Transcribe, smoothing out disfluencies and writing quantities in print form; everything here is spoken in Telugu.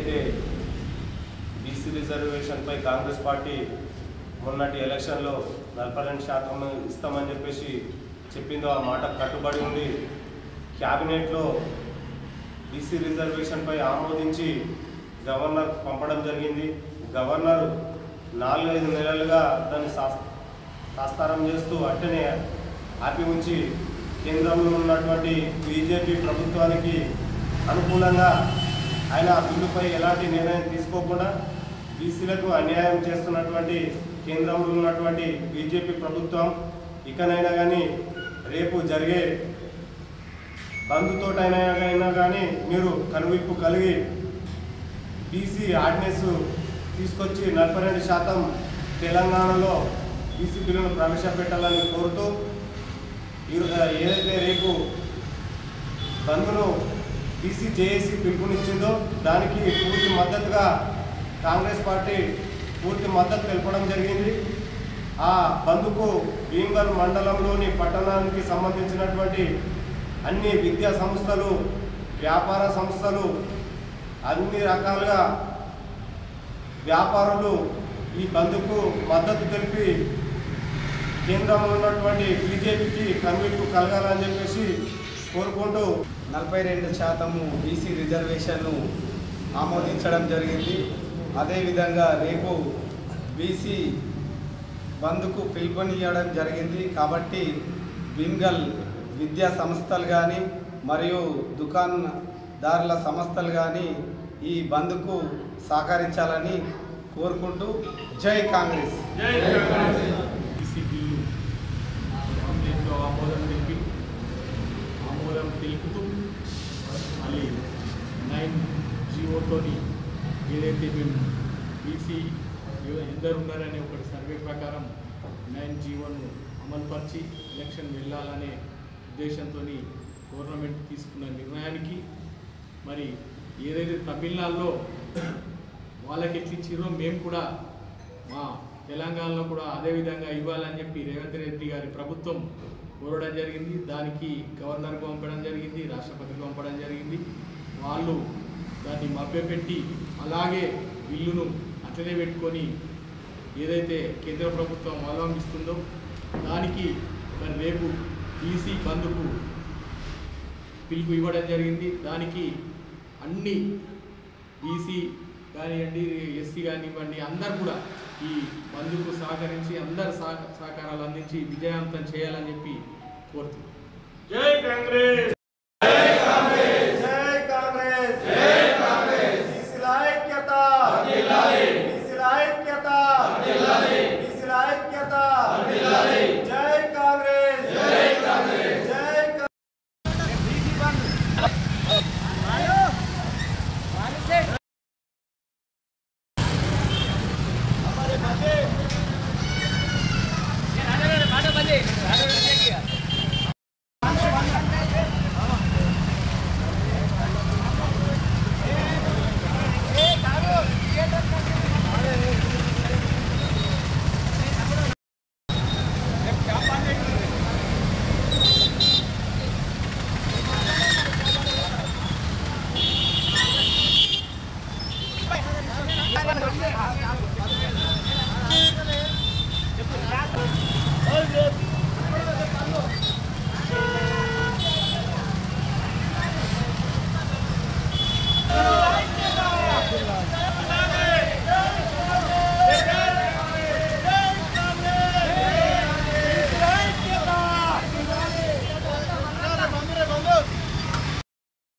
ఏదైతే బీసీ రిజర్వేషన్పై కాంగ్రెస్ పార్టీ మొన్నటి ఎలక్షన్లో 42% ఇస్తామని చెప్పేసి చెప్పిందో ఆ మాట కట్టుబడి ఉండి క్యాబినెట్లో బీసీ రిజర్వేషన్పై ఆమోదించి గవర్నర్ పంపడం జరిగింది. గవర్నర్ 4-5 నెలలుగా దాన్ని సాస్తారం చేస్తూ అట్టనే ఆపి ఉంచి కేంద్రంలో ఉన్నటువంటి బీజేపీ ప్రభుత్వానికి అనుకూలంగా ఆయన ఆ బిల్లుపై ఎలాంటి నిర్ణయం తీసుకోకుండా బీసీలకు అన్యాయం చేస్తున్నటువంటి కేంద్రంలో ఉన్నటువంటి బీజేపీ ప్రభుత్వం ఇకనైనా కానీ రేపు జరిగే బంధుతోటైనా కానీ మీరు కనువిప్పు కలిగి బీసీ ఆర్డినెన్స్ తీసుకొచ్చి 42% తెలంగాణలో బీసీ బిల్లును ప్రవేశపెట్టాలని కోరుతూ ఏదైతే రేపు బంద్ను బీసీ జేఏసీ పిలుపునిచ్చిందో దానికి పూర్తి మద్దతుగా కాంగ్రెస్ పార్టీ పూర్తి మద్దతు తెలపడం జరిగింది. ఆ బంద్కు భీమ్గల్ మండలంలోని పట్టణానికి సంబంధించినటువంటి అన్ని విద్యా సంస్థలు, వ్యాపార సంస్థలు, అన్ని రకాలుగా వ్యాపారులు ఈ బంద్కు మద్దతు తెలిపి కేంద్రంలో ఉన్నటువంటి బీజేపీకి కనువిప్పు కలగాలని చెప్పేసి కోరుకుంటూ 42% బీసీ రిజర్వేషన్ను ఆమోదించడం జరిగింది. అదేవిధంగా రేపు బీసీ బంద్కు పిలుపునియడం జరిగింది. కాబట్టి భీమ్గల్ విద్యా సంస్థలు కానీ మరియు దుకాణదారుల సంస్థలు కానీ ఈ బంద్కు సహకరించాలని కోరుకుంటూ జై కాంగ్రెస్. బీసీ బిల్లు పార్లమెంట్లో ఆమోదం తెలుపుతూ మళ్ళీ 9 జీవోతోని ఏదైతే మేము బీసీ ఎందరు ఉన్నారనే ఒకటి సర్వే ప్రకారం 9 జీవోను అమలుపరిచి ఎలక్షన్ వెళ్ళాలనే ఉద్దేశంతో గవర్నమెంట్ తీసుకున్న నిర్ణయానికి మరి ఏదైతే తమిళనాడులో వాళ్ళకి ఎట్లిచ్చిరో మేము కూడా మా తెలంగాణలో కూడా అదేవిధంగా ఇవ్వాలని చెప్పి రేవంత్ రెడ్డి గారి ప్రభుత్వం కోరడం జరిగింది. దానికి గవర్నర్కి పంపడం జరిగింది, రాష్ట్రపతికి పంపడం జరిగింది. వాళ్ళు దాన్ని మభ్యపెట్టి అలాగే బిల్లును అట్లనే పెట్టుకొని ఏదైతే కేంద్ర ప్రభుత్వం అవలంబిస్తుందో దానికి మరి రేపు బీసీ బంద్కు పిలుపు ఇవ్వడం జరిగింది. దానికి అన్ని బీసీ కానివ్వండి, ఎస్సీ కానివ్వండి, అందరు కూడా ఈ బంద్కు సహకరించి అందరు సహకారాలు అందించి విజయవంతం చేయాలని చెప్పి కోరుతున్నాం. జై కాంగ్రెస్. చెప్పు